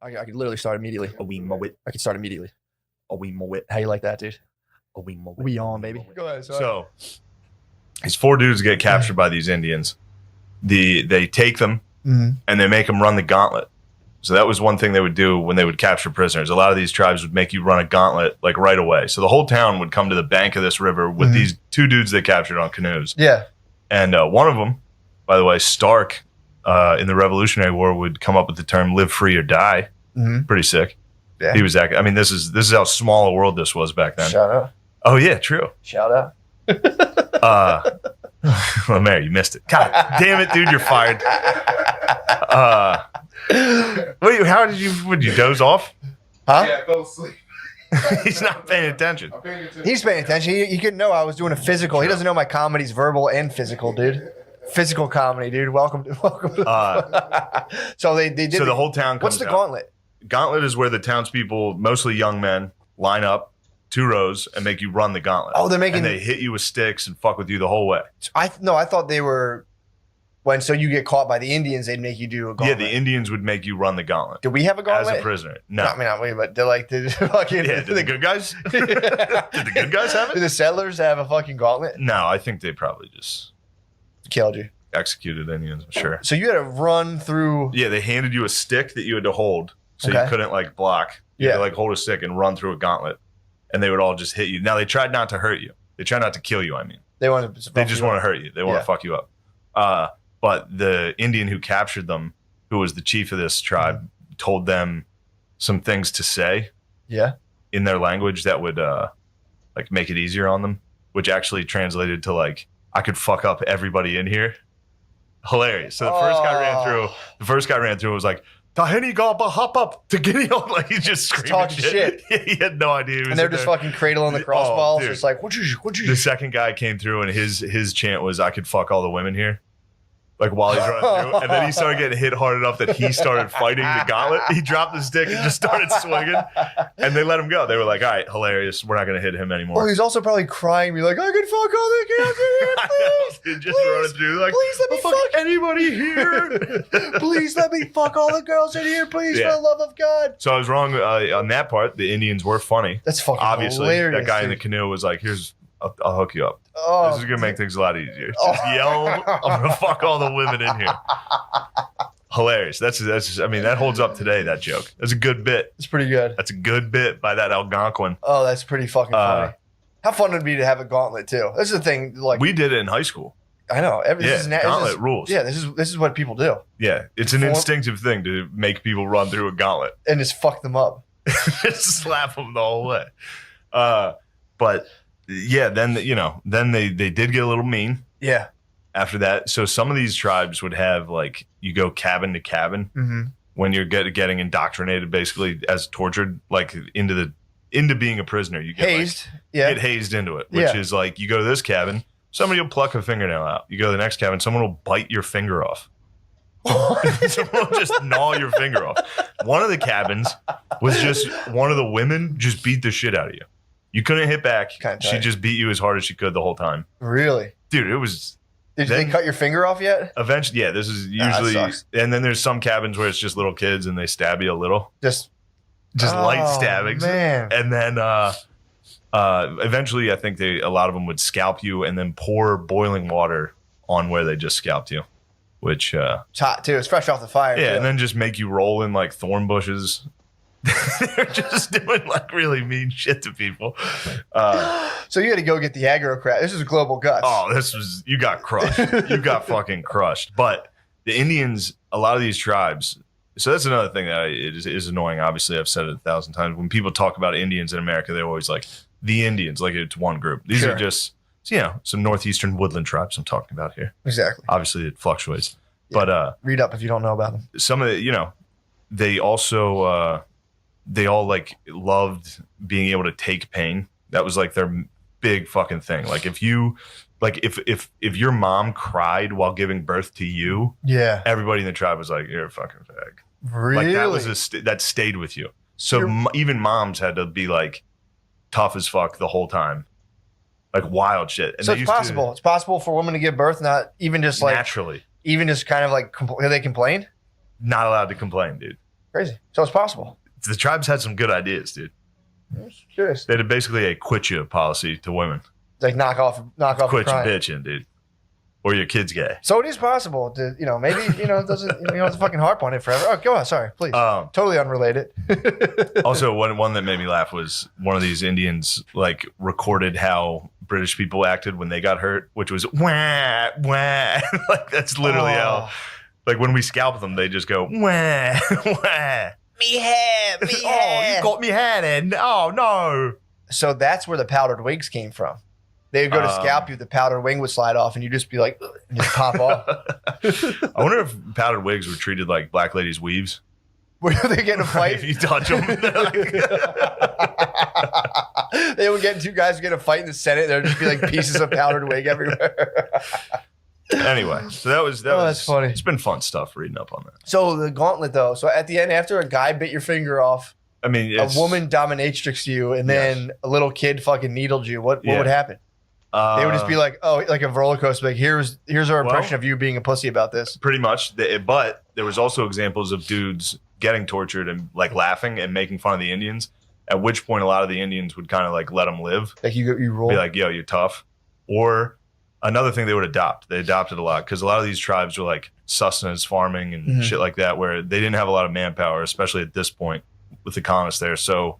I could literally start immediately. A wee mo it. I could start immediately. A wee mo it. How you like that, dude? A wee mo it. We on, baby. Go ahead. Sorry. So these 4 dudes get captured by these Indians. They take them and they make them run the gauntlet. So that was one thing they would do when they would capture prisoners. A lot of these tribes would make you run a gauntlet like right away. So the whole town would come to the bank of this river with these 2 dudes they captured on canoes. Yeah. And one of them, by the way, Stark, in the Revolutionary War would come up with the term "live free or die." Pretty sick. Yeah. He was. I mean, this is how small a world this was back then. Shout out. Oh yeah, true. Shout out. Well, Mary, you missed it. God damn it, dude, you're fired. Wait, how did you? Would you doze off? Huh? Yeah, go to sleep. He's not paying attention. I'm paying attention. He's paying attention. He couldn't know I was doing a physical. He doesn't know my comedy's verbal and physical, dude. Physical comedy, dude. Welcome. So they did. So the whole town comes What's the out. gauntlet? Gauntlet is where the townspeople, mostly young men, line up 2 rows and make you run the gauntlet. Oh, they're making. And they hit you with sticks and fuck with you the whole way. I thought they were. When you get caught by the Indians, they'd make you do a gauntlet. Yeah, the Indians would make you run the gauntlet. Did we have a gauntlet? As a prisoner. No. I mean, not we, but they're like, did fucking. Yeah, did the good guys? Did the good guys have Did it? the settlers have a fucking gauntlet? No, I think they probably just Killed you. executed Indians, I'm sure. So you had to run through. Yeah, they handed you a stick that you had to hold. So Okay. you couldn't like block. You had to like hold a stick and run through a gauntlet. And they would all just hit you. Now they tried not to hurt you. They tried not to kill you, I mean. They wanted to. They just want to hurt you. They want Yeah. to fuck you up. But the Indian who captured them, who was the chief of this tribe, told them some things to say Yeah. in their language that would like make it easier on them, which actually translated to like, I could fuck up everybody in here. Hilarious. So the first guy ran through and was like, Tahini Gaba hop up to Guinea. Like he's just screaming talking shit. Yeah, he had no idea. He was And they're in just there. fucking cradling the crossballs. dude. Just like, what you? The second guy came through and his chant was, I could fuck all the women here. Like while he's running through. And then he started getting hit hard enough that he started fighting the gauntlet. He dropped the stick and just started swinging. And they let him go. They were like, all right, hilarious. We're not going to hit him Well, anymore. he's also probably crying, be like, I can fuck all the girls in here, I please. know, dude, just please, running through like, please let me "I'll fuck anybody here. Please let me fuck all the girls in here, please, Yeah. for the love of God. So I was wrong on that part. The Indians were funny. That's fucking Obviously, hilarious. that guy in the dude. canoe was like, I'll hook you up. Oh, This is going to make things a lot easier. Just Oh. yell, I'm going to fuck all the women in here. Hilarious. That's just, I mean, that holds up today, that joke. That's a good bit. it's pretty good. That's a good bit by that Algonquin. Oh, that's pretty fucking funny. How fun would it be to have a gauntlet too? This is the thing. Like We did it in high school. I know. Gauntlet rules. Yeah, this is what people do, Yeah, it's an instinctive thing to make people run through a gauntlet. and just fuck them up. Just slap them the whole way. But yeah, then they did get a little mean Yeah. after that. So some of these tribes would have like you go cabin to cabin Mm-hmm. when you're getting indoctrinated, basically as tortured, like into being a prisoner. You get Hazed. get hazed into it, which Yeah. is like you go to this cabin, somebody will pluck a fingernail out. You go to the next cabin, someone will bite your finger off. Someone will just gnaw your finger off. One of the cabins was just one of the women just beat the shit out of you. You couldn't hit back. Kinda She tight. just beat you as hard as she could the whole time. Really? Dude, it was Did Then- they cut your finger off yet? eventually, yeah, this is Nah, that usually, sucks. and then there's some cabins where it's just little kids and they stab you a little, Just light Oh, stabbings. Man. And then eventually I think a lot of them would scalp you and then pour boiling water on where they just scalped you, which, It's hot too. It's fresh off the fire. yeah, too. and then just make you roll in like thorn bushes. They're just doing like really mean shit to people. So you had to go get the aggro crap. This is global guts. Oh, you got crushed. You got fucking crushed. But the Indians, a lot of these tribes, so that's another thing that is annoying. Obviously, I've said it 1,000 times. When people talk about Indians in America, they're always like, the Indians, like it's one group. These Sure. are just, some northeastern woodland tribes I'm talking about here. Exactly. Obviously, it fluctuates. Yeah. But Read up if you don't know about them. some of the, they also, they all like loved being able to take pain. That was like their big fucking thing. Like if your mom cried while giving birth to you, Yeah. everybody in the tribe was like, you're a fucking fag. Really? Like that was that stayed with you. So You're- even moms had to be like tough as fuck the whole time, like wild shit. And So they it's used to- possible. It's possible for women to give birth, not even just like, naturally even just kind of like, they complain? not allowed to complain, dude. Crazy. So it's possible. The tribes had some good ideas, dude. I'm just curious. They had basically a quit you policy to women. It's like knock off Quit the you crime. bitching, dude. Or your kid's gay. So it is possible to, maybe, it doesn't, you don't have to fucking harp on it forever. Oh, go on. Sorry, please. Totally unrelated. Also, one that made me laugh was one of these Indians like recorded how British people acted when they got hurt, which was wah, wah. Like that's literally how, like when we scalp them, they just go wah, wah. Me hair. Oh, you got me hair then. Oh, no. So that's where the powdered wigs came from. They would go to scalp you, the powdered wing would slide off, and you'd just be like, ugh, and just pop off. I wonder if powdered wigs were treated like black ladies' weaves. Were they getting a fight? If you touch them. They would get two guys would get a fight in the Senate. There'd just be like pieces of powdered wig everywhere. Anyway, so that was that's funny. It's been fun stuff reading up on that. So the gauntlet, though. So at the end, after a guy bit your finger off, I mean, a woman dominatrixed you, and then a little kid fucking needled you. What would happen? They would just be like, oh, like a roller coaster. Like, here's our impression of you being a pussy about this. Pretty much. But there was also examples of dudes getting tortured and like laughing and making fun of the Indians. At which point, a lot of the Indians would kind of like let them live. Like you roll. Be like, yo, you're tough. Or another thing they would adopt. They adopted a lot because a lot of these tribes were like sustenance farming and shit like that, where they didn't have a lot of manpower, especially at this point with the colonists there. So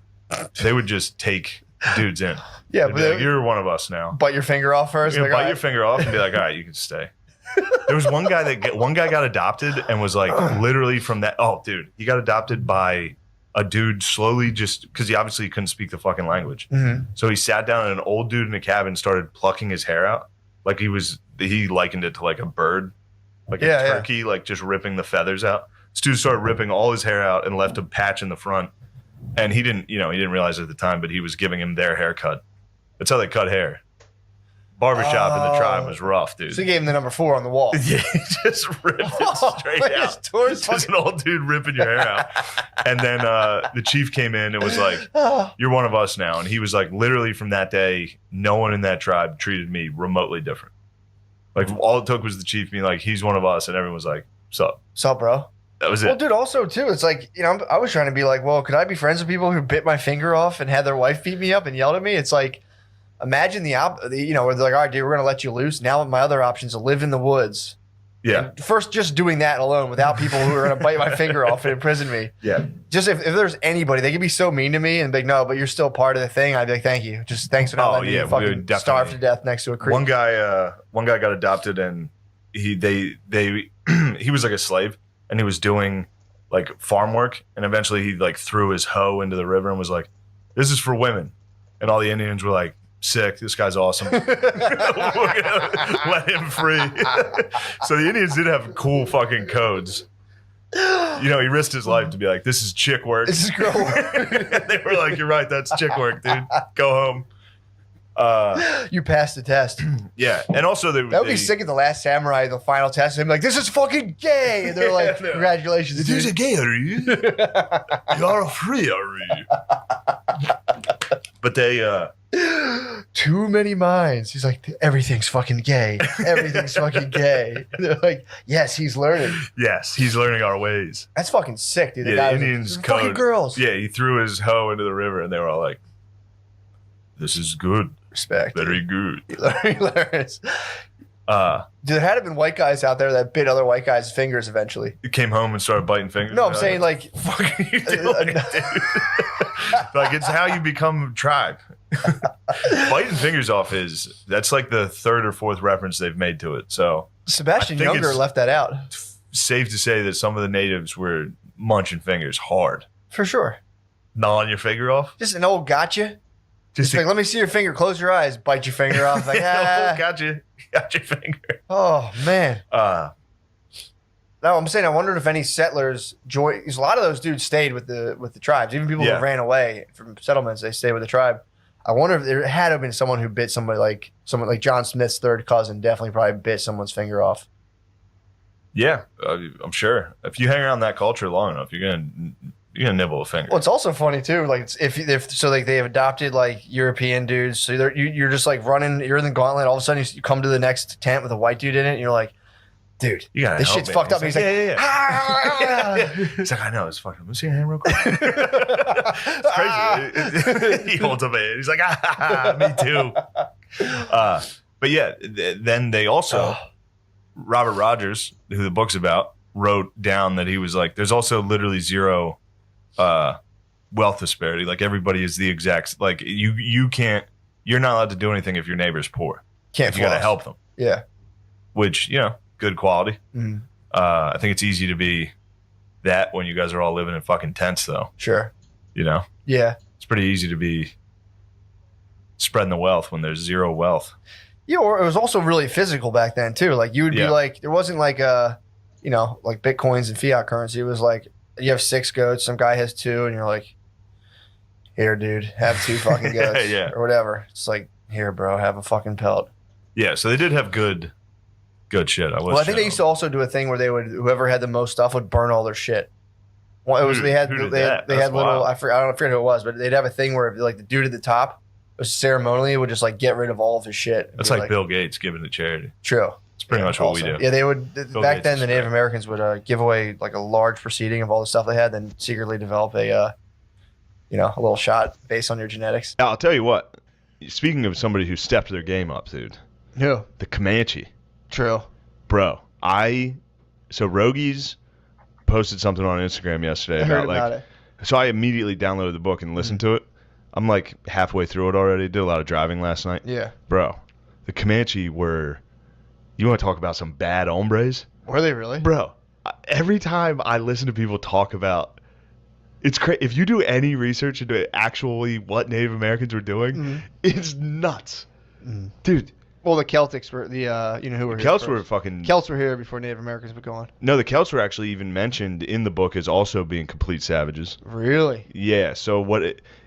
they would just take dudes in. Yeah, but like, you're one of us now. Bite your finger off first. Like, bite your finger off and be like, all right, you can stay. There was one guy got adopted and was like literally from that. Oh, dude, he got adopted by a dude slowly just because he obviously couldn't speak the fucking language. Mm-hmm. So he sat down and an old dude in a cabin started plucking his hair out. Like he likened it to like a bird, like a turkey, like just ripping the feathers out. This dude started ripping all his hair out and left a patch in the front. And he didn't realize it at the time, but he was giving him their haircut. That's how they cut hair. Barbershop in the tribe was rough, dude. So he gave him the number 4 on the wall. Yeah, he just ripped it straight out. Just an old dude ripping your hair out. And then the chief came in and was like, you're one of us now. And he was like, literally from that day, no one in that tribe treated me remotely different. Like all it took was the chief being like, he's one of us. And everyone was like, sup? Sup, bro? That was it. Well, dude, also, too, it's like, I was trying to be like, well, could I be friends with people who bit my finger off and had their wife beat me up and yelled at me? It's like, imagine where they're like, all right, dude, we're going to let you loose. Now my other option is to live in the woods. Yeah. And first, just doing that alone without people who are going to bite my finger off and imprison me. Yeah. Just if there's anybody, they could be so mean to me and be like, no, but you're still part of the thing. I'd be like, thank you. Just thanks for not letting me fucking starve to death next to a creek. One guy got adopted and he was like a slave and he was doing like farm work, and eventually he like threw his hoe into the river and was like, this is for women. And all the Indians were like, sick, this guy's awesome. We're gonna let him free. So the Indians did have cool fucking codes. He risked his life to be like, this is chick work. This is girl work. They were like, you're right, that's chick work, dude. Go home. You passed the test. Yeah, and also that would be sick at the Last Samurai, the final test. They'd be like, "This is fucking gay," and they're like, "Congratulations, this is gay, are you? You're free, are you?" But they too many minds. He's like, everything's fucking gay. Everything's fucking gay. And they're like, yes, he's learning. Yes, he's learning our ways. That's fucking sick, dude. Yeah, the Indians like, fucking girls. Yeah, he threw his hoe into the river, and they were all like, "This is good." Respect. Very good. He learns. There had to been white guys out there that bit other white guys' fingers eventually. You came home and started biting fingers? No, I'm saying like... What are you doing, dude? Like, it's how you become a tribe. Biting fingers off that's like the 3rd or 4th reference they've made to it. So Sebastian Younger left that out. Safe to say that some of the natives were munching fingers hard. For sure. Gnawing your finger off? Just an old gotcha. Just like, let me see your finger. Close your eyes. Bite your finger off. Like, got your finger. Oh man. No, I'm saying I wondered if any settlers joined. Because a lot of those dudes stayed with the tribes. Even people who ran away from settlements, they stayed with the tribe. I wonder if there had to have been someone who bit someone like John Smith's 3rd cousin. Definitely probably bit someone's finger off. Yeah, I'm sure. If you hang around that culture long enough, you're gonna nibble a finger. Well, it's also funny too. Like if so, like they have adopted like European dudes. So you're just like running. You're in the gauntlet. All of a sudden, you come to the next tent with a white dude in it. And you're like, Dude, you gotta this help shit's me. fucked up. He's like, yeah. He's like, I know, it's fucked up. Let me see your hand real quick. It's crazy. He holds up a hand. He's like, me too. But yeah, then they also, Robert Rogers, who the book's about, wrote down that he was like, there's also literally zero wealth disparity. Like everybody is the exact, like you're not allowed to do anything if your neighbor's poor. Can't you got to help them. Yeah. Which, good quality. Mm. I think it's easy to be that when you guys are all living in fucking tents, though. Sure. Yeah. It's pretty easy to be spreading the wealth when there's zero wealth. Yeah, or it was also really physical back then, too. Like, you would be like, there wasn't like like Bitcoins and fiat currency. It was like, you have 6 goats, some guy has 2, and you're like, here, dude, have 2 fucking goats. Or whatever. It's like, here, bro, have a fucking pelt. Yeah, so they did have good shit. I think they used to also do a thing where they would, whoever had the most stuff would burn all their shit. Well, it was they had little, I forget who it was, but they'd have a thing where like the dude at the top was ceremonially would just like get rid of all of his shit. That's like Bill Gates giving to charity. True. It's pretty much what we do. Yeah, they would back then. The Native Americans would give away like a large proceeding of all the stuff they had, then secretly develop a little shot based on your genetics. I'll tell you what. Speaking of somebody who stepped their game up, dude. Who? The Comanche. True. Bro, so Rogies posted something on Instagram yesterday about it. So I immediately downloaded the book and listened to it. I'm like halfway through it already. Did a lot of driving last night. Yeah. Bro, the Comanche were, you want to talk about some bad hombres? Were they really? Bro, every time I listen to people talk about, it's crazy. If you do any research into actually what Native Americans were doing, it's nuts. Dude. Well, the Celtics were who were here Celts first. were fucking. Celts were here before Native Americans would go on. No, the Celts were actually even mentioned in the book as also being complete savages. Really? Yeah. So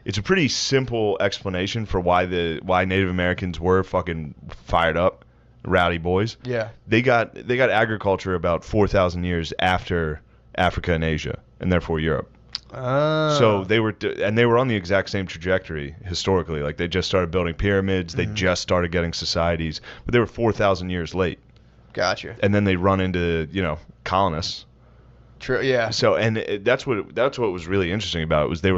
it's a pretty simple explanation for why Native Americans were fucking fired up, rowdy boys. Yeah. They got agriculture about 4,000 years after Africa and Asia, and therefore Europe. So they were on the exact same trajectory historically. Like they just started building pyramids, they just started getting societies, but they were 4,000 years late. Gotcha. And then they run into colonists. True. Yeah. So that's what was really interesting about it was they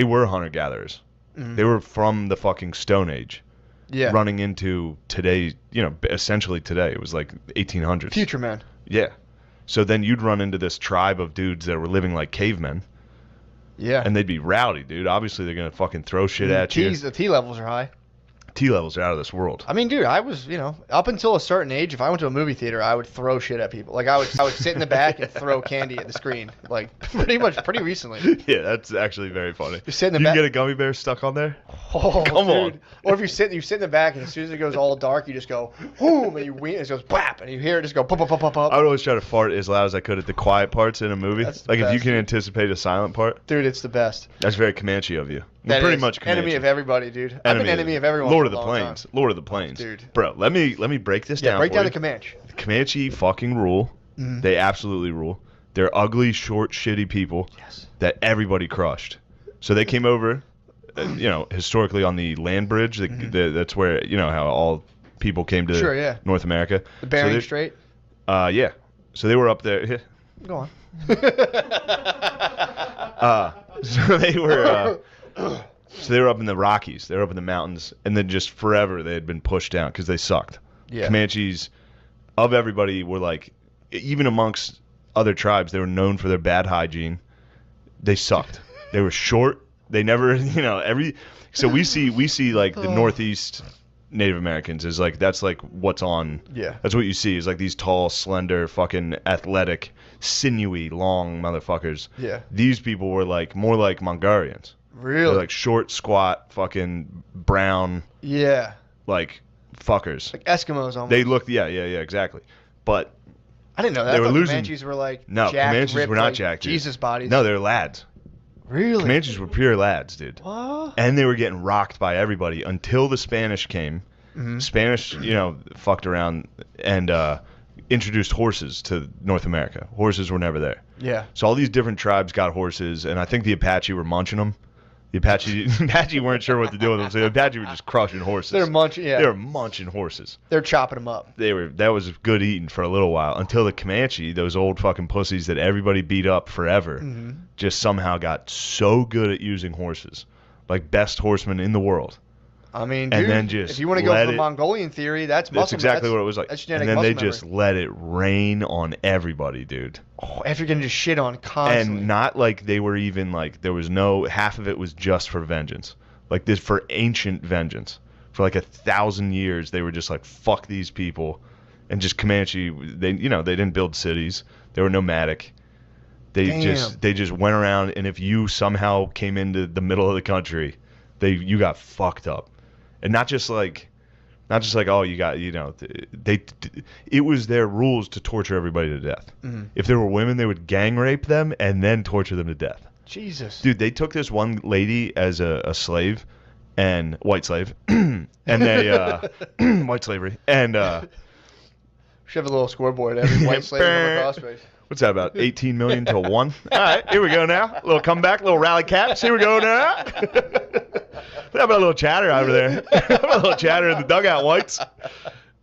were hunter gatherers. They were from the fucking Stone Age. Yeah. Running into today, essentially today. It was like 1800s. Future men. Yeah. So then you'd run into this tribe of dudes that were living like cavemen. Yeah. And they'd be rowdy, dude. Obviously, they're going to fucking throw shit at you. The T levels are high. T levels are out of this world. I mean, dude, I was, up until a certain age, if I went to a movie theater, I would throw shit at people. Like, I would sit in the back and throw candy at the screen. Like, pretty recently. Yeah, that's actually very funny. You sit in the back. You get a gummy bear stuck on there? Oh, come on. Or if you sit in the back, and as soon as it goes all dark, you just go, boom, and you ween, and it goes, bap, and you hear it just go, pop, pop, pop, pop, pop. I would always try to fart as loud as I could at the quiet parts in a movie. Like, if you can anticipate a silent part. Dude, it's the best. That's very Comanche of you. That pretty is much Comanche. Enemy of everybody, dude. I've been enemy of everyone. Lord of the Plains. Lord of the Plains. Dude. Bro, let me break this down. Break down the Comanche. The Comanche fucking rule. They absolutely rule. They're ugly, short, shitty people that everybody crushed. So they came over, historically on the land bridge. That's where, how all people came to North America. The Bering Strait? Yeah. So they were up there. Go on. So they were up in the Rockies. They were up in the mountains, and then just forever they had been pushed down because they sucked. Yeah. Comanches, of everybody, were like, even amongst other tribes, they were known for their bad hygiene. They sucked. They were short. They never, So we see like the Northeast Native Americans is like that's like what's on. Yeah. That's what you see is like these tall, slender, fucking athletic, sinewy, long motherfuckers. Yeah. These people were like more like Mongolians. Really? They're like short, squat, fucking brown. Yeah. Like fuckers. Like Eskimos almost. They looked, yeah, exactly. But I didn't know that. They were losing. Comanches were like no, jacked, Comanches ripped, were not like jacked. Dude. Jesus bodies. No, they're lads. Really? Comanches were pure lads, dude. What? And they were getting rocked by everybody until the Spanish came. Mm-hmm. Spanish, fucked around and introduced horses to North America. Horses were never there. Yeah. So all these different tribes got horses, and I think the Apache were munching them. The Apache weren't sure what to do with them, so the Apache were just crushing horses. They're munching. Yeah. They were munching horses. They're chopping them up. That was good eating for a little while until the Comanche, those old fucking pussies that everybody beat up forever, just somehow got so good at using horses, like best horsemen in the world. I mean, and dude, then just if you want to go for the Mongolian theory, that's muscle. That's exactly what it was like. That's genetic and then muscle they memory. just let it rain on everybody, dude. Oh, after getting just shit on constantly. And not like they were even like, there was no, half of it was just for vengeance. Like this, for ancient vengeance. For like 1,000 years, they were just like, fuck these people. And just Comanche, they didn't build cities. They were nomadic. They just went around, and if you somehow came into the middle of the country, you got fucked up. And not just like, oh, you got, it was their rules to torture everybody to death. Mm-hmm. If there were women, they would gang rape them and then torture them to death. Jesus. Dude, they took this one lady as a slave, and white slave, and they, white slavery, and, should have a little scoreboard every white slave on the crossface. What's that, about 18 million to 1? All right, here we go now. A little comeback, a little rally caps. Here we go now. How about a little chatter over there? How about a little chatter in the dugout, whites?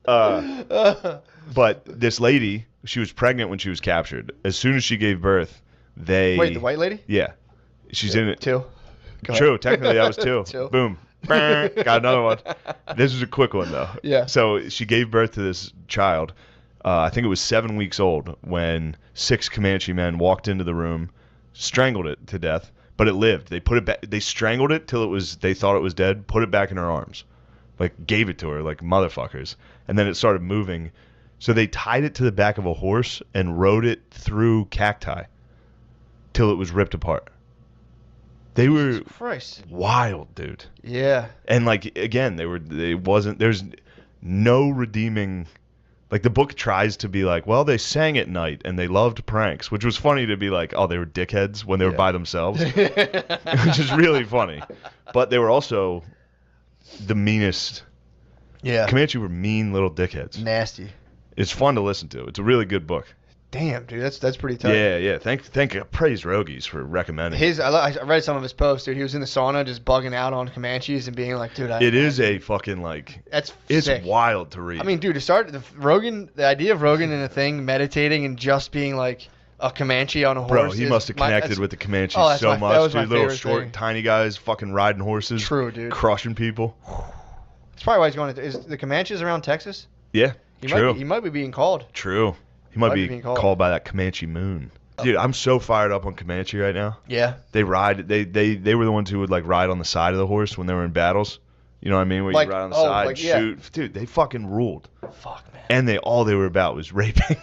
But this lady, she was pregnant when she was captured. As soon as she gave birth, Wait, the white lady? Yeah. She's in it. 2. True, technically that was 2. 2. Boom. Got another one. This was a quick one, though. Yeah. So she gave birth to this child. I think it was 7 weeks old when 6 Comanche men walked into the room, strangled it to death, but it lived. They put it back. They strangled it till they thought it was dead, put it back in her arms, like gave it to her like motherfuckers, and then it started moving. So they tied it to the back of a horse and rode it through cacti till it was ripped apart. They were wild, dude. Yeah. And like again, there's no redeeming. Like, the book tries to be like, well, they sang at night and they loved pranks, which was funny to be like, oh, they were dickheads when they were by themselves, which is really funny. But they were also the meanest. Yeah. Comanche were mean little dickheads. Nasty. It's fun to listen to. It's a really good book. Damn, dude, that's pretty tough. Yeah. Praise Rogies for recommending. I read some of his posts, dude. He was in the sauna just bugging out on Comanches and being like, dude, it is a fucking like. It's sick. wild to read. I mean, dude, the idea of Rogan in a thing, meditating and just being like a Comanche on a horse. Bro, he must have connected with the Comanches so much, dude. Little short, tiny guys, fucking riding horses. True, dude. Crushing people. That's probably why he's going to. Is the Comanches around Texas? Yeah, true. He might be being called. True. He might be called by that Comanche moon. Dude, I'm so fired up on Comanche right now. Yeah. They ride. They were the ones who would like ride on the side of the horse when they were in battles. You know what I mean? Where you ride on the side and shoot. Dude, they fucking ruled. Fuck, man. And all they were about was raping.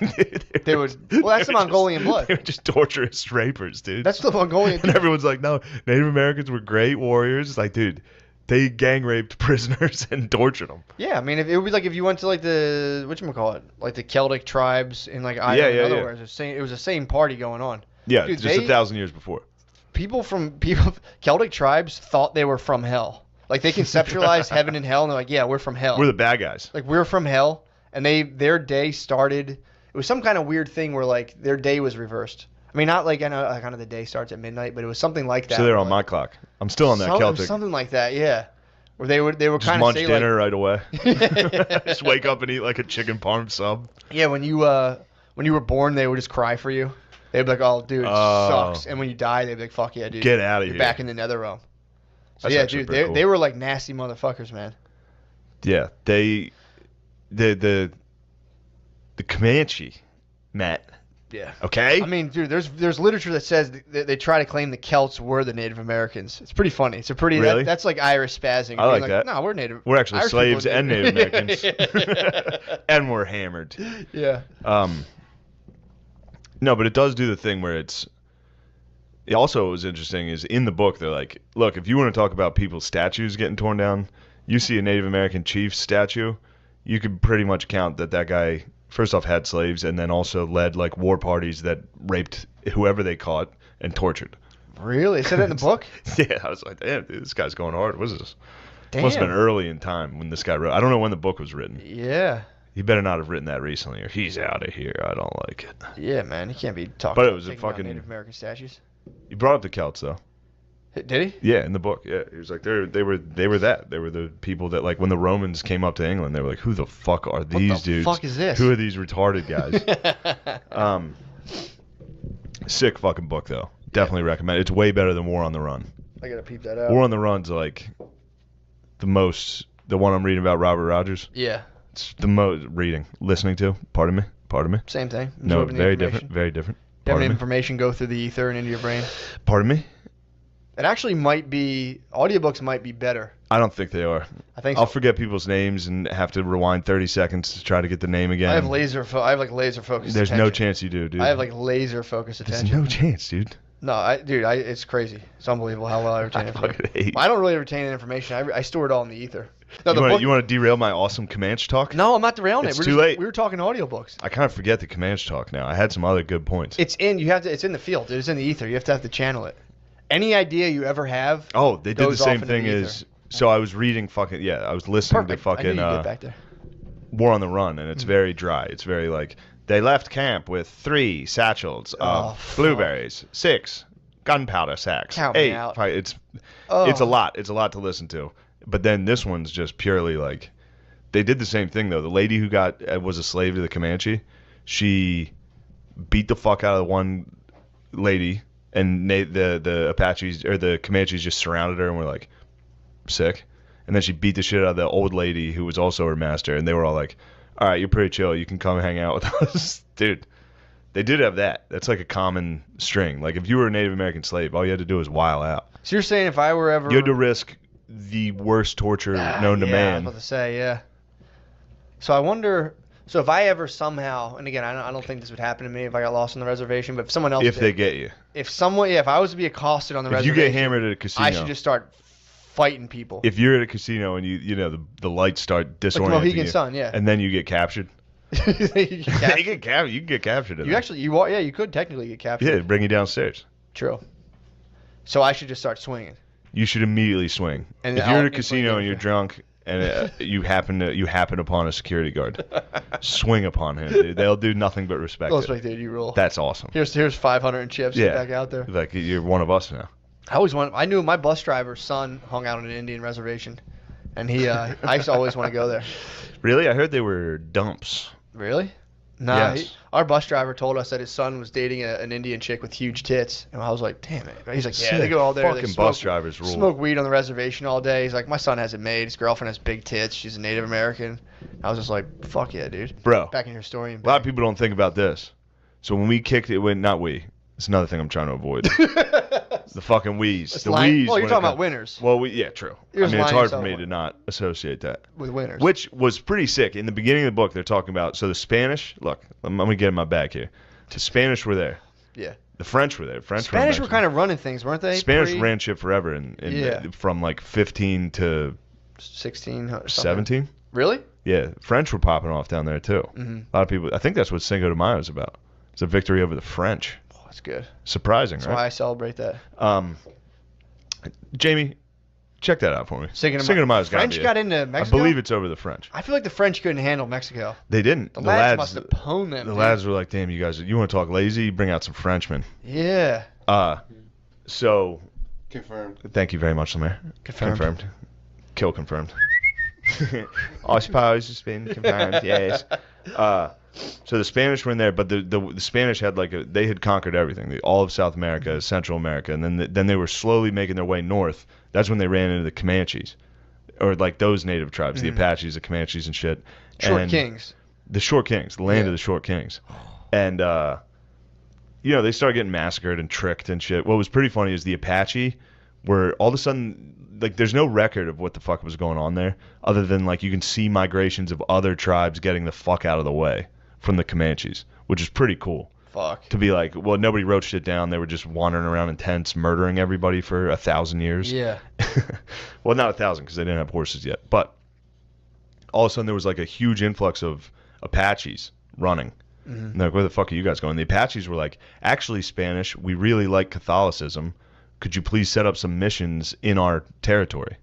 Well, that's the Mongolian blood. They were just torturous rapers, dude. That's the Mongolian. And everyone's like, no, Native Americans were great warriors. It's like, dude, they gang raped prisoners and tortured them. Yeah, I mean, it would be like if you went to like the whatchamacallit, like the Celtic tribes in like Ireland. In other words, it was the same party going on. Yeah, dude, just 1,000 years before. Celtic tribes thought they were from hell. Like they conceptualized heaven and hell, and they're like, yeah, we're from hell. We're the bad guys. Like we're from hell, and their day started. It was some kind of weird thing where like their day was reversed. I mean, not like I know kind of the day starts at midnight, but it was something like that. So they're on my clock. I'm still on that Celtic. Something like that, yeah. Where they were just kind of munch dinner right away. Just wake up and eat like a chicken parm sub. Yeah, when you were born, they would just cry for you. They'd be like, "Oh, dude, it sucks." And when you die, they'd be like, "Fuck yeah, dude, get out of here, you're back in the nether realm." So that's yeah, dude, cool. they were like nasty motherfuckers, man. Yeah, the Comanche, Matt. Yeah. Okay. I mean, dude, there's literature that says they try to claim the Celts were the Native Americans. It's pretty funny. It's a pretty really? That's like Irish spazzing. I like that. No, we're Native. We're actually Irish slaves and Native Americans, and we're hammered. Yeah. No, but it does do the thing where it also was interesting is in the book they're like, look, if you want to talk about people's statues getting torn down, you see a Native American chief statue, you could pretty much count that guy first off had slaves and then also led like war parties that raped whoever they caught and tortured. Really? It said that in the book? Yeah, I was like, damn, dude, this guy's going hard. What is this? Damn. Must have been early in time when this guy wrote. I don't know when the book was written. Yeah. He better not have written that recently, or he's out of here. I don't like it. Yeah, man, he can't be talking. But it was about a fucking Native American statues. You brought up the Celts though. Did he? Yeah, in the book. Yeah, he was like they were that. They were the people that like when the Romans came up to England, they were like, who the fuck are these dudes? What the fuck is this? Who are these retarded guys? Sick fucking book though. Definitely recommend it. It's way better than War on the Run. I gotta peep that out. War on the Run's like the one I'm reading about Robert Rogers. Yeah. It's the most listening to. Pardon me. Same thing. No, very different. Very different. Having information go through the ether and into your brain. Pardon me? It actually might be, audiobooks might be better. I don't think they are. I think I'll forget people's names and have to rewind 30 seconds to try to get the name again. I have laser focused There's attention. no chance you do, dude. I have like laser focused attention. There's no chance, dude. No, it's crazy. It's unbelievable how well I retain information. I don't really retain information. I store it all in the ether. No, you want to derail my awesome Comanche talk? No, I'm not derailing it. It's too late. We were talking audiobooks. I kind of forget the Comanche talk now. I had some other good points. It's in the field. It's in the ether. You have to channel it. Any idea you ever have? Oh, they did the same thing as. So I was reading I was listening to fucking War on the Run, and it's very dry. It's very like they left camp with 3 satchels of blueberries, 6 gunpowder sacks, Count 8. me out. It's a lot. It's a lot to listen to. But then this one's just purely like they did the same thing though. The lady who was a slave to the Comanche, she beat the fuck out of the one lady. And the Apaches or the Comanches just surrounded her and were like, sick. And then she beat the shit out of the old lady who was also her master. And they were all like, all right, you're pretty chill. You can come hang out with us. Dude, they did have that. That's like a common string. Like if you were a Native American slave, all you had to do was while out. So you're saying if I were ever... You had to risk the worst torture known to man. I was about to say, yeah. So I wonder... So if I ever somehow, and again, I don't think this would happen to me if I got lost on the reservation, but if someone else they get you. If I was to be accosted on the reservation, if you get hammered at a casino, I should just start fighting people. If you're at a casino and the lights start disorienting like the Mohegan Sun, yeah, and then you get captured. You can get captured. You could technically get captured. Yeah, bring you downstairs. True. So I should just start swinging. You should immediately swing. And if you're at a casino and you're drunk. And you happen upon a security guard. Swing upon him, dude. They'll do nothing but respect They'll respect it. You rule. That's awesome. Here's 500 chips. Yeah. Get back out there. Like you're one of us now. I knew my bus driver's son hung out on an Indian reservation, and I used to always want to go there. Really? I heard they were dumps. Really? Nah. Yes. Our bus driver told us that his son was dating an Indian chick with huge tits, and I was like, damn it. He's like, yeah, they go all there. Fucking bus drivers rule. Smoke weed on the reservation all day. He's like, my son has it made. His girlfriend has big tits. She's a Native American. I was just like, fuck yeah, dude. Bro. Back in your story. A lot of people don't think about this. So when we kicked it, it's another thing I'm trying to avoid. The fucking wheeze. Wheeze. Well, you're talking about winners. Well, yeah, true. It's hard for me to not associate that. With winners. Which was pretty sick. In the beginning of the book, they're talking about, so the Spanish, look, I'm going to get in my bag here. The Spanish were there. Yeah. The French were there. Spanish were kind of running things, weren't they? Spanish ran shit forever from like 15 to 16. 17. Really? Yeah. French were popping off down there too. Mm-hmm. A lot of people, I think that's what Cinco de Mayo is about. It's a victory over the French. Oh, that's good. Surprising, that's right? That's why I celebrate that. Jamie, check that out for me. Cinco de Mayo's French got into Mexico? I believe it's over the French. I feel like the French couldn't handle Mexico. They didn't. The lads must have pwned them. The lads were like, damn, you guys, you want to talk lazy? Bring out some Frenchmen. Yeah. So. Confirmed. Thank you very much, Lemaire. Confirmed. Kill confirmed. I suppose it's been confirmed, yes. So the Spanish were in there, but the Spanish had they had conquered everything, all of South America, Central America, and then they were slowly making their way north. That's when they ran into the Comanches, or like those native tribes, the Apaches, the Comanches, and shit. Short Kings. The Short Kings, the land of the Short Kings, and they started getting massacred and tricked and shit. What was pretty funny is the Apache were all of a sudden. Like, there's no record of what the fuck was going on there, other than you can see migrations of other tribes getting the fuck out of the way from the Comanches, which is pretty cool. Fuck. To be like, well, nobody wrote shit down. They were just wandering around in tents, murdering everybody for 1,000 years. Yeah. Well, not 1,000 because they didn't have horses yet, but all of a sudden there was a huge influx of Apaches running. Mm-hmm. And they're like, where the fuck are you guys going? The Apaches were like, actually, Spanish, we really like Catholicism. Could you please set up some missions in our territory?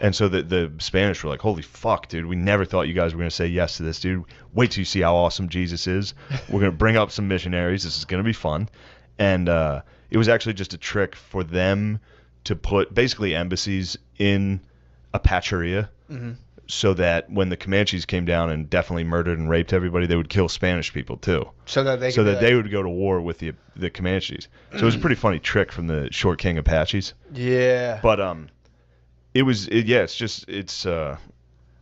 And so the Spanish were like, holy fuck, dude, we never thought you guys were going to say yes to this, dude. Wait till you see how awesome Jesus is. We're going to bring up some missionaries. This is going to be fun. And it was actually just a trick for them to put basically embassies in Apacheria, so that when the Comanches came down and definitely murdered and raped everybody, they would kill Spanish people too. So that they would go to war with the Comanches. So it was a pretty funny trick from the Short King Apaches. Yeah. But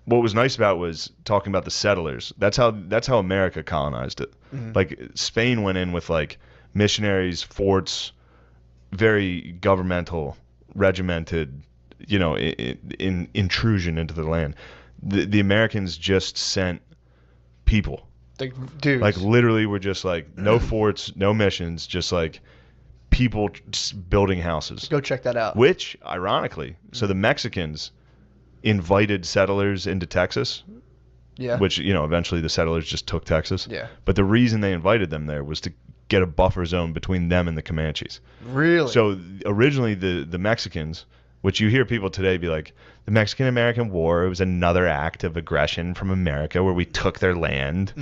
what was nice about it was talking about the settlers. That's how America colonized it. Like Spain went in with like missionaries, forts, very governmental, regimented, in intrusion into the land. The Americans just sent people. Like dudes. Like literally were just like no forts, no missions, just like people just building houses. Go check that out. Which, ironically, so the Mexicans invited settlers into Texas. Yeah. Which, eventually the settlers just took Texas. Yeah. But the reason they invited them there was to get a buffer zone between them and the Comanches. Really? So originally the Mexicans, which you hear people today be like, the Mexican-American War, it was another act of aggression from America where we took their land.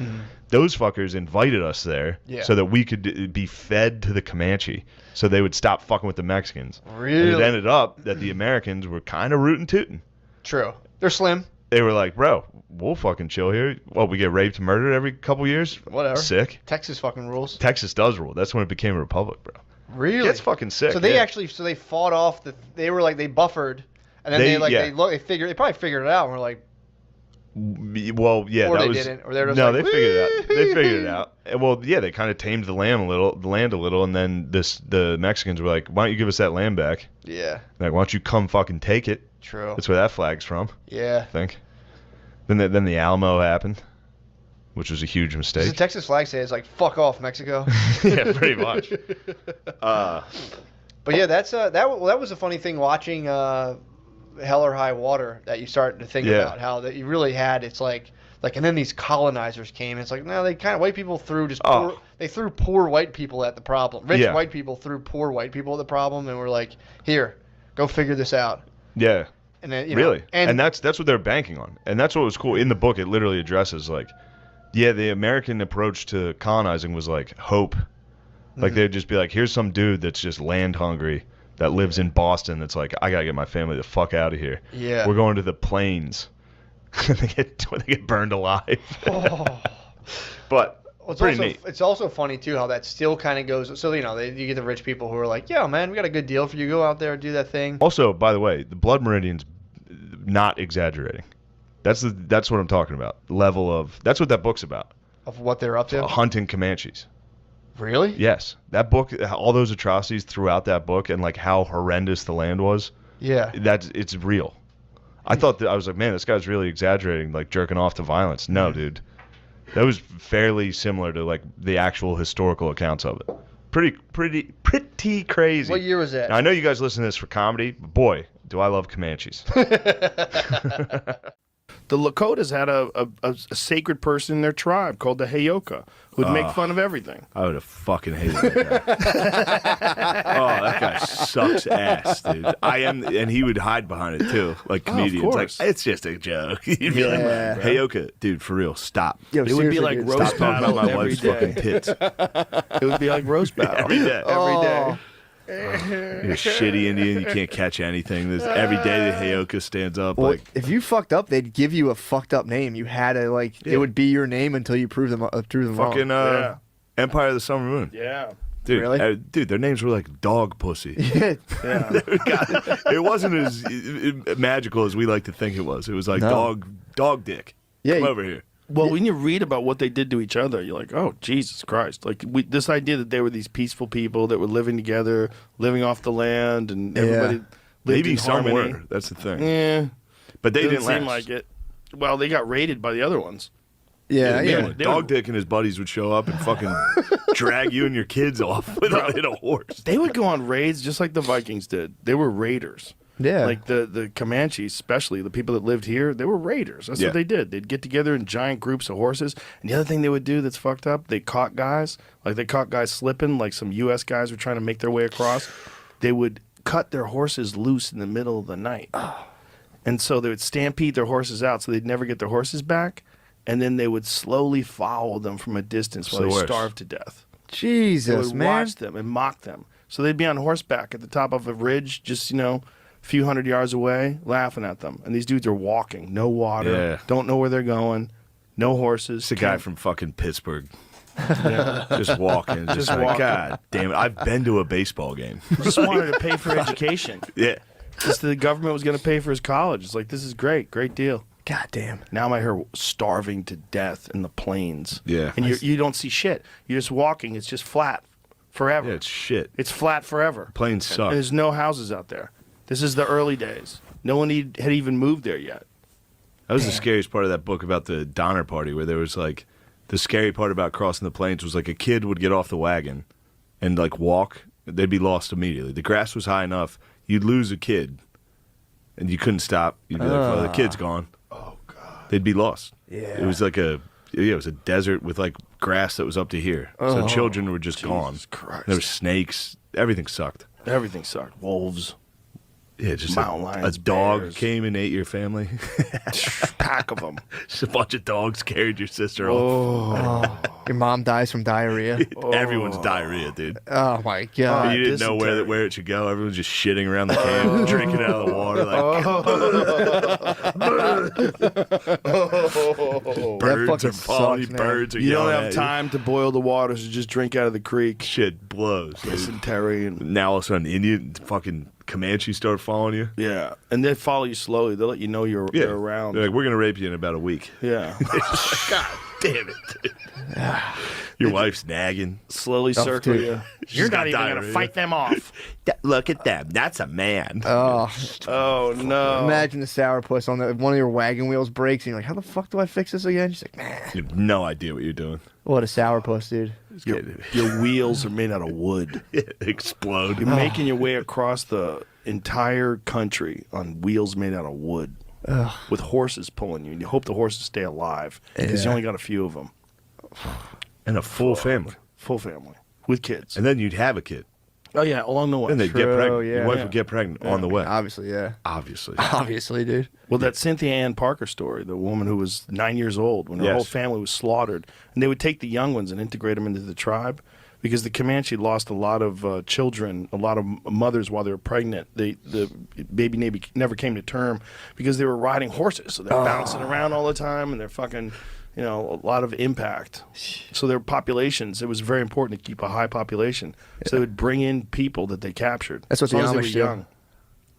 Those fuckers invited us there so that we could be fed to the Comanche so they would stop fucking with the Mexicans. Really? And it ended up that the Americans were kind of rootin' tootin'. True. They're slim. They were like, bro, we'll fucking chill here. Well, we get raped and murdered every couple years? Whatever. Sick. Texas fucking rules. Texas does rule. That's when it became a republic, bro. Really? It's fucking sick. So they fought off they were like, they buffered, and then they probably figured it out, and were like, well, yeah, or that they was, didn't, or they were just no, like, they figured it out. They figured it out. And, well, yeah, they kind of tamed the land a little, and then the Mexicans were like, why don't you give us that land back? Yeah. Like, why don't you come fucking take it? True. That's where that flag's from. Yeah. I think. Then the Alamo happened, which was a huge mistake. Does the Texas flag say it's like, fuck off, Mexico? Yeah, pretty much. But yeah, that's that was a funny thing watching Hell or High Water, that you start to think about how that you really had. It's like and then these colonizers came. It's like, no, they kind of white people threw they threw poor white people at the problem. Rich white people threw poor white people at the problem, and we're like, here, go figure this out. Yeah. And then really, and that's what they're banking on, and that's what was cool in the book. It literally addresses like, the American approach to colonizing was like hope. Like they'd just be like, here's some dude that's just land hungry that lives in Boston. That's like, I gotta get my family the fuck out of here. Yeah, we're going to the plains. they get burned alive. But it's also funny too how that still kind of goes. So you get the rich people who are like, yeah, man, we got a good deal for you. Go out there and do that thing. Also, by the way, the blood meridians, not exaggerating. That's what I'm talking about. Level of that's what that book's about. Of what they're up to. Hunting Comanches. Really? Yes. That book, all those atrocities throughout that book, and like how horrendous the land was. Yeah. It's real. I thought I was like, man, this guy's really exaggerating, like jerking off to violence. No, dude. That was fairly similar to like the actual historical accounts of it. Pretty crazy. What year was that? Now, I know you guys listen to this for comedy, but boy, do I love Comanches. The Lakotas had a sacred person in their tribe called the Heyoka who would make fun of everything. I would have fucking hated that guy. Oh, that guy sucks ass, dude. And he would hide behind it too, like comedians. Like, it's just a joke. He'd be like, Heyoka, dude, for real, stop. Yo, it would be like roast battle my wife's fucking tits. It would be like roast battle every day. Every day. You're a shitty Indian. You can't catch anything. Every day the Heyoka stands up. Well, like, if you fucked up, they'd give you a fucked up name. You had to it would be your name until you prove them wrong. Fucking Empire of the Summer Moon. Yeah. Dude, really? Dude, their names were like dog pussy. Yeah. It wasn't as magical as we like to think it was. It was like dog dick. Yeah, Come over here. Well, when you read about what they did to each other, you're like, oh, Jesus Christ. Like, this idea that they were these peaceful people that were living together, living off the land, and everybody lived Maybe in some harmony. were. That's the thing. Yeah. But they didn't seem last. like it. Well, they got raided by the other ones. Yeah. Dog Dick and his buddies would show up and fucking drag you and your kids off in a horse. They would go on raids just like the Vikings did. They were raiders. Yeah. Like the Comanches, especially the people that lived here, they were raiders. That's what they did. They'd get together in giant groups of horses. And the other thing they would do that's fucked up, they caught guys. Like they caught guys slipping, like some U.S. guys were trying to make their way across. They would cut their horses loose in the middle of the night. And so they would stampede their horses out so they'd never get their horses back. And then they would slowly follow them from a distance while they starved to death. Jesus, they would man. watch them and mock them. So they'd be on horseback at the top of a ridge, just, a few hundred yards away, laughing at them. And these dudes are walking, no water, don't know where they're going, no horses. It's a guy from fucking Pittsburgh. Just walking. Just like, God damn it. I've been to a baseball game. Just wanted to pay for education. Yeah. Just the government was going to pay for his college. It's like, this is great deal. God damn. Now I'm out here starving to death in the plains. Yeah. And you don't see shit. You're just walking. It's just flat forever. Yeah, it's shit. It's flat forever. Plains suck. And there's no houses out there. This is the early days. No one had even moved there yet. That was the scariest part of that book about the Donner Party, where there was like, the scary part about crossing the plains was like a kid would get off the wagon and like walk. They'd be lost immediately. The grass was high enough. You'd lose a kid and you couldn't stop. You'd be like, well, the kid's gone. Oh, God. They'd be lost. Yeah. It was like it was a desert with like grass that was up to here. So children were just gone. Christ. There were snakes. Everything sucked. Everything sucked. Wolves. Yeah, just Mountain lions, a dog bears. came and ate your family. Pack of them. Just a bunch of dogs carried your sister off. Your mom dies from diarrhea. Everyone's diarrhea, dude. Oh my God. You didn't know where it should go. Everyone's just shitting around the camp, drinking out of the water. Like, birds are falling. Sucks, Birds are You don't yelling have at time to boil the water, so just drink out of the creek. Shit blows. Dude. Dysentery and Now all of a sudden, Indian fucking Comanche start following you. yeah, and they follow you slowly. They'll let you know they're around. They're like, we're gonna rape you in about a week. Yeah, God damn it. Dude. Your wife's nagging. slowly Tough, circle dude. you. She's You're got not even diarrhea. gonna fight them off. Look at them. That's a man. Oh, Oh no! imagine the sourpuss on one of your wagon wheels breaks and you're like, how the fuck do I fix this again? She's like, man, You have no idea what you're doing. what a sourpuss, dude. Your wheels are made out of wood. Explode. You're making your way across the entire country on wheels made out of wood, with horses pulling you, and you hope the horses stay alive because you only got a few of them. And a full family. Full family with kids. And then you'd have a kid. Oh yeah, along the way. And they'd get True, pregnant. yeah. Your wife Yeah. would get pregnant on the way. Obviously, yeah. Obviously. Obviously, dude. Well, that Cynthia Ann Parker story, the woman who was 9 years old when her Yes. whole family was slaughtered, and they would take the young ones and integrate them into the tribe because the Comanche lost a lot of children, a lot of mothers while they were pregnant. The baby never came to term because they were riding horses, so they're bouncing around all the time and they're fucking, a lot of impact. So their populations, it was very important to keep a high population. So they would bring in people that they captured. That's what as long the as they Amish were do. young.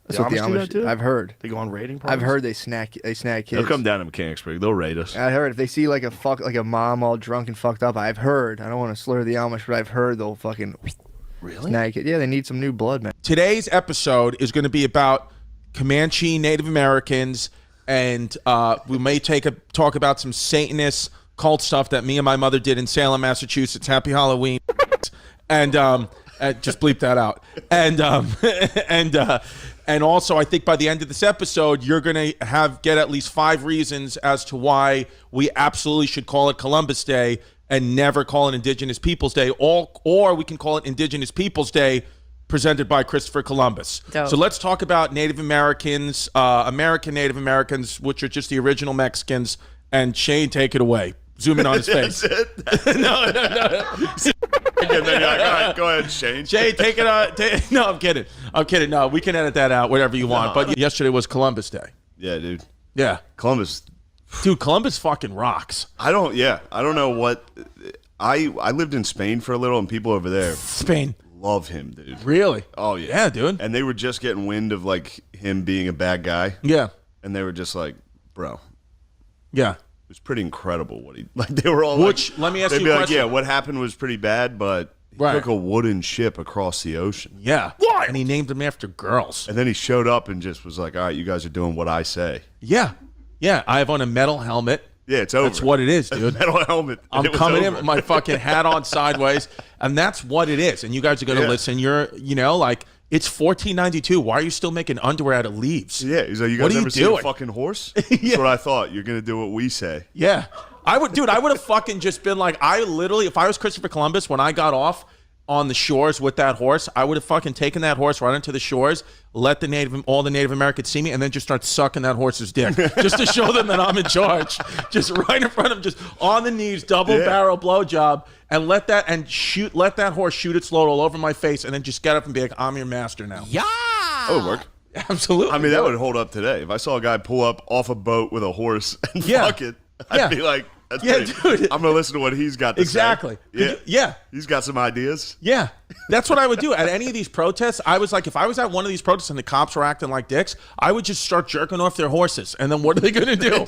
That's what the Amish do that Amish too? I've heard. They go on raiding I've parties? heard they snag kids. They'll come down to Mechanicsburg. They'll raid us. I heard if they see like a mom all drunk and fucked up, I've heard. I don't want to slur the Amish, but I've heard they'll fucking snag it. Yeah, they need some new blood, man. Today's episode is going to be about Comanche Native Americans, and we may talk about some Satanist cult stuff that me and my mother did in Salem, Massachusetts. Happy Halloween. And just bleep that out. And also, I think by the end of this episode, you're going to get at least 5 reasons as to why we absolutely should call it Columbus Day and never call it Indigenous Peoples Day, or we can call it Indigenous Peoples Day presented by Christopher Columbus. Dope. So let's talk about Native Americans, American Native Americans, which are just the original Mexicans. And Shane, take it away. Zoom in on his face. No. And then you're like, all right, go ahead, Shane. Jay, take it on. No, I'm kidding. No, we can edit that out, whatever you want. But yesterday was Columbus Day. Yeah, dude. Yeah. Columbus. Dude, Columbus fucking rocks. I don't know what. I lived in Spain for a little, and people over there Spain. love him, dude. Really? Oh, yeah. Yeah, dude. And they were just getting wind of, like, him being a bad guy. Yeah. And they were just like, bro. Yeah. It was pretty incredible what he, like, they were all Which, like, let me ask they'd you be a like, question. yeah, what happened was pretty bad, but he Right. took a wooden ship across the ocean. Yeah. What? And he named them after girls. And then he showed up and just was like, all right, you guys are doing what I say. Yeah. Yeah. I have on a metal helmet. Yeah, it's over. That's what it is, dude. Metal helmet. I'm It was coming in over. with my fucking hat on sideways, and that's what it is. And you guys are going to listen. You're, like, it's $14.92. Why are you still making underwear out of leaves? Yeah, he's like, you What guys are you ever seen a doing? fucking horse? That's what I thought. You're going to do what we say. Yeah. I would have fucking just been like, if I was Christopher Columbus, when I got off, on the shores with that horse, I would have fucking taken that horse right into the shores, let all the Native Americans see me, and then just start sucking that horse's dick just to show them that I'm in charge. Just right in front of them, just on the knees, double barrel blowjob, and let that horse shoot its load all over my face, and then just get up and be like, I'm your master now. Yeah. That would work. Absolutely. I mean, that would hold up today. If I saw a guy pull up off a boat with a horse and fuck it, I'd be like, that's great. Dude. I'm going to listen to what he's got to Exactly. say. Yeah. He's got some ideas. Yeah. That's what I would do. At any of these protests, I was like, if I was at one of these protests and the cops were acting like dicks, I would just start jerking off their horses. And then what are they going to do?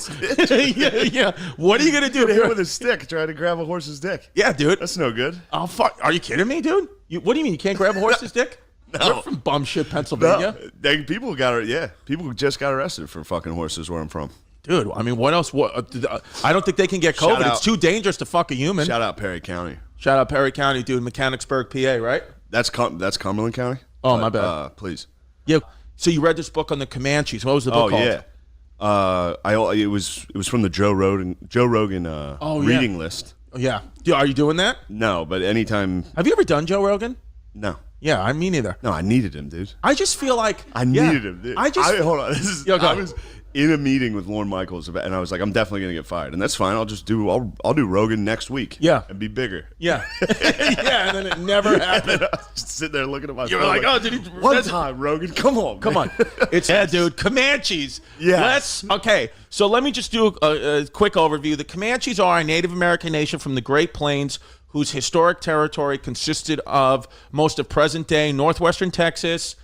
yeah. What are you going to do? Hit him with a stick trying to grab a horse's dick. Yeah, dude. That's no good. Oh, fuck. Are you kidding me, dude? What do you mean? You can't grab a horse's dick? No. You're from bum shit, Pennsylvania. No. People just got arrested for fucking horses where I'm from. Dude, I mean, what else? I don't think they can get COVID. It's too dangerous to fuck a human. Shout out Perry County. Shout out Perry County, dude. Mechanicsburg, PA, right? That's Cumberland County. Oh, my bad. Please. Yeah. So you read this book on the Comanches. What was the book called? It was from the Joe Rogan reading list. Yeah. Are you doing that? No, but anytime. Have you ever done Joe Rogan? No. Yeah, me neither. No, I needed him, dude. I just feel like I needed him, dude. Hold on. I was in a meeting with Lorne Michaels and I was like, I'm definitely gonna get fired, and that's fine. I'll do Rogan next week. Yeah, and be bigger. Yeah, yeah, and then it never happened. I was just sitting there looking at my. You were like, oh, did he? One time, Rogan. Come on. It's dude. Comanches. Yeah. So let me just do a quick overview. The Comanches are a Native American nation from the Great Plains, whose historic territory consisted of most of present-day northwestern Texas,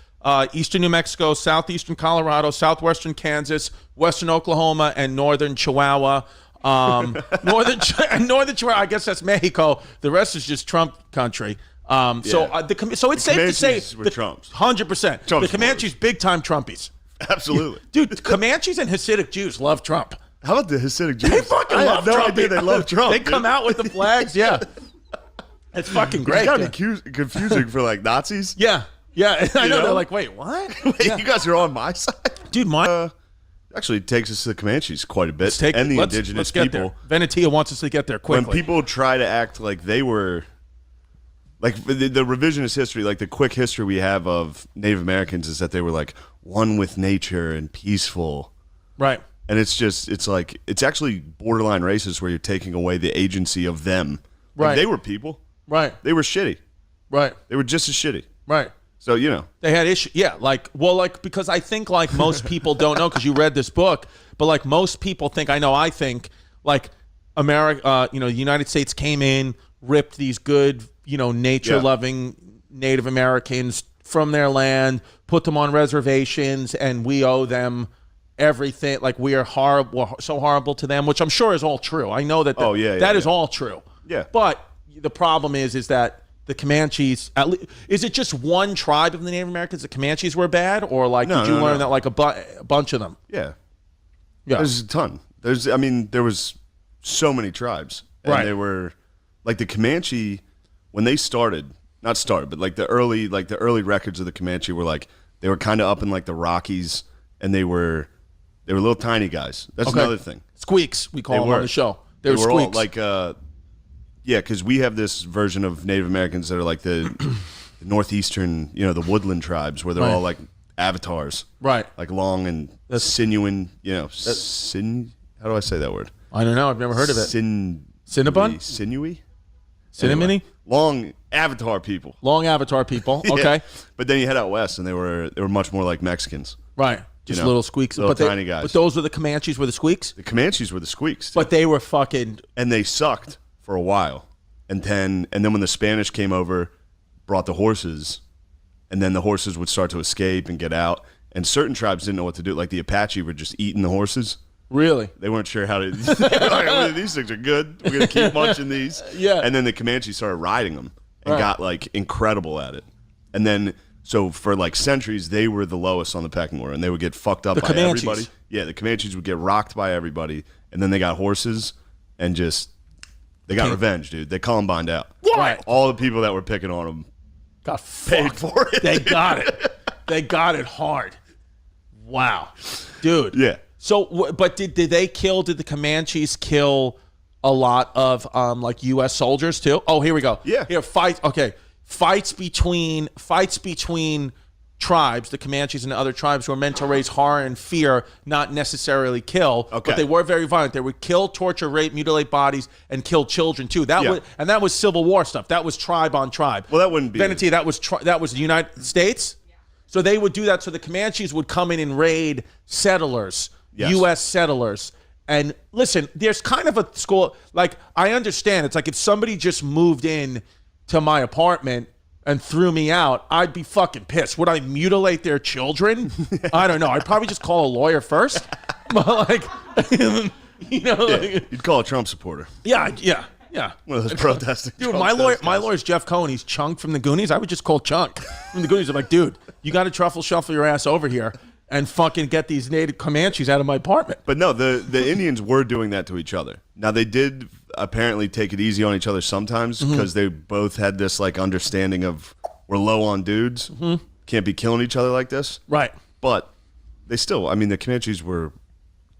eastern New Mexico, southeastern Colorado, southwestern Kansas, western Oklahoma, and northern Chihuahua. Northern Chihuahua, I guess that's Mexico. The rest is just Trump country. So it's safe to say the Trumps. 100%. The Comanches, big-time Trumpies. Absolutely. Dude, Comanches and Hasidic Jews love Trump. How about the Hasidic Jews? They fucking love Trump. I have no idea they love Trump. They come out with the flags, yeah. It's fucking great. It's gotta be confusing for like Nazis. Yeah. I know. They're like, wait, what? You guys are on my side, dude. Actually takes us to the Comanches quite a bit, and the indigenous There. people. Venetia wants us to get there quickly. When people try to act like they were, like the revisionist history, like the quick history we have of Native Americans is that they were like one with nature and peaceful, right? And it's actually borderline racist where you're taking away the agency of them. Right. Like, they were people. Right. They were shitty. Right. They were just as shitty. Right. So, they had issues. Yeah. Because I think like most people don't know because you read this book, but like most people think, I think like America, the United States came in, ripped these good, nature loving Native Americans from their land, put them on reservations, and we owe them everything. Like we are horrible, so horrible to them, which I'm sure is all true. I know that that is all true. Yeah. But the problem is that the Comanches, is it just one tribe of the Native Americans? The Comanches were bad, or like did you learn that like a bunch of them? Yeah. There's a ton. There was so many tribes, and they were like the Comanche when they not started, but like the early records of the Comanche were like they were kind of up in like the Rockies, and they were little tiny guys. That's another thing. Squeaks, we call them on the show. They were all squeaks. like because we have this version of Native Americans that are like the northeastern, the woodland tribes where they're all like avatars. Right. Like long and sinuous, how do I say that word? I don't know. I've never heard of it. Cinnabon? Sinewy? Cinnamony? Anyway, long avatar people. Long avatar people. Okay. Yeah. But then you head out west and they were much more like Mexicans. Right. Just little squeaks. Little tiny guys. But those were the Comanches were the squeaks? The Comanches were the squeaks. But they were fucking... And they sucked for a while. And then when the Spanish came over, brought the horses, and then the horses would start to escape and get out. And certain tribes didn't know what to do. Like the Apache were just eating the horses. Really? They weren't sure how to... these things are good. We're going to keep munching these. Yeah. And then the Comanches started riding them and got like incredible at it. And then... So for like centuries, they were the lowest on the pecking order, and they would get fucked up by everybody. Yeah, the Comanches would get rocked by everybody, and then they got horses, and they got revenge, dude. They Columbined out. Right. All the people that were picking on them got paid fucked. for it. They got it. They got it hard. Wow, dude. Yeah. So, but did the Comanches kill a lot of like U.S. soldiers too? Oh, here we go. Yeah. Here, fights between tribes, the Comanches and the other tribes, were meant to raise horror and fear, not necessarily kill. Okay. But they were very violent. They would kill, torture, rape, mutilate bodies, and kill children too. That was Civil War stuff. That was tribe on tribe. Well, that wouldn't be. Veneti, that was the United States. Yeah. So they would do that. So the Comanches would come in and raid settlers, U.S. settlers. And listen, there's kind of a school, like, I understand. It's like if somebody just moved in to my apartment and threw me out, I'd be fucking pissed. Would I mutilate their children? I don't know. I'd probably just call a lawyer first. But like, you'd call a Trump supporter. Yeah. One of those protesting. Dude, my lawyer's Jeff Cohen. He's Chunk from the Goonies. I would just call Chunk from the Goonies. I'm like, dude, you got to truffle shuffle your ass over here and fucking get these native Comanches out of my apartment. But no, the Indians were doing that to each other. Now, they did apparently take it easy on each other sometimes because they both had this like understanding of we're low on dudes, can't be killing each other like this. Right. But they still, I mean, the Comanches were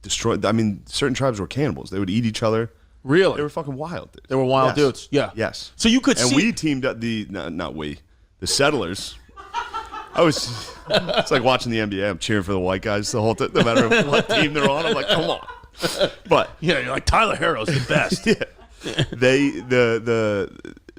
destroyed. I mean, certain tribes were cannibals. They would eat each other. Really? They were fucking wild dudes. They were wild dudes. Yeah. Yes. So you could see. And we teamed up the settlers. It's like watching the NBA. I'm cheering for the white guys the whole time, no matter what team they're on. I'm like, come on. But yeah, you're like, Tyler Herro's the best.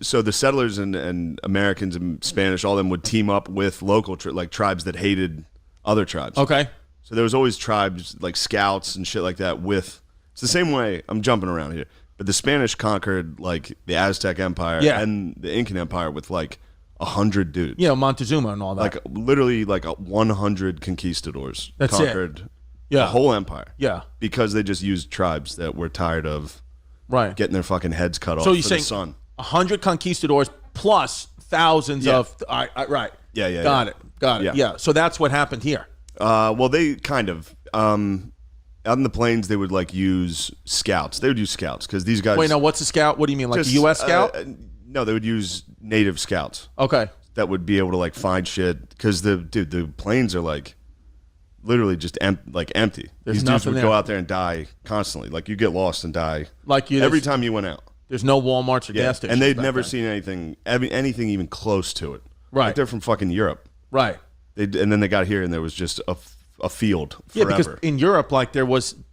So the settlers and Americans and Spanish, all of them would team up with local tribes that hated other tribes. Okay. So there was always tribes like scouts and shit like that with. It's the same way. I'm jumping around here, but the Spanish conquered like the Aztec Empire and the Incan Empire with like 100 dudes. Yeah, Montezuma and all that. Like literally like 100 conquistadors conquered the whole empire. Yeah. Because they just used tribes that were tired of getting their fucking heads cut off for the sun. 100 conquistadors plus thousands of right. Yeah. Got it. Yeah. So that's what happened here. Well, they kind of out in the plains, they would like use scouts. They would use scouts because these guys. Wait, now what's a scout? What do you mean, like a U.S. scout? No, they would use native scouts. Okay. That would be able to like find shit because the plains are like literally just empty. There's These dudes would go out there and die constantly. Like you get lost and die. Like every time you went out. There's no Walmarts or gas stations. And they'd never seen anything even close to it. Right. Like they're from fucking Europe. Right. And then they got here and there was just a field forever. Yeah, because in Europe, like the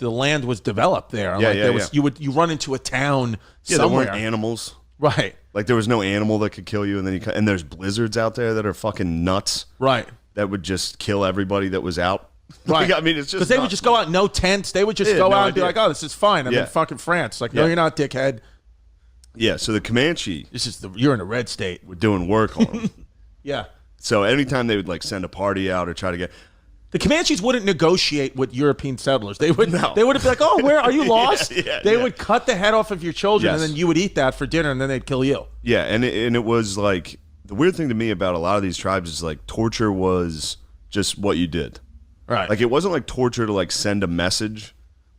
land was developed there. You run into a town somewhere. There weren't animals. Right. Like there was no animal that could kill you, and there's blizzards out there that are fucking nuts. Right. That would just kill everybody that was out. Right. I mean, it's just because they would just go out, no tents. They would just go out and be like, "Oh, this is fine. I'm in fucking France." Like, no, you're not, dickhead. Yeah. So the Comanche. You're in a red state. We're doing work on them. Yeah. So anytime they would like send a party out or try to get. The Comanches wouldn't negotiate with European settlers. They would. No. They would be like, "Oh, where are you lost?" They would cut the head off of your children, and then you would eat that for dinner, and then they'd kill you. Yeah, and it was like the weird thing to me about a lot of these tribes is like torture was just what you did. Right. Like it wasn't like torture to like send a message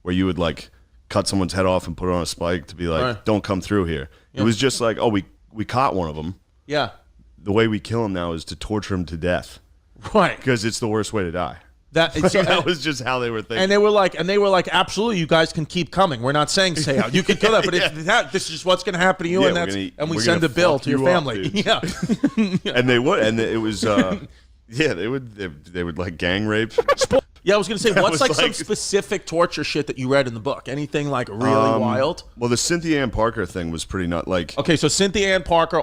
where you would like cut someone's head off and put it on a spike to be like, "Don't come through here." Yeah. It was just like, "Oh, we caught one of them." Yeah. The way we kill them now is to torture them to death. Right. Because it's the worst way to die. That was just how they were thinking. And they were like, absolutely, you guys can keep coming. We're not saying stay out. You can kill that, but this is just what's going to happen to you, and we send a bill to your family. Yeah. And they would, and it was, they would like gang rape. Yeah, I was going to say, what's like some specific torture shit that you read in the book? Anything like really wild? Well, the Cynthia Ann Parker thing was pretty nut. Like, okay, so Cynthia Ann Parker.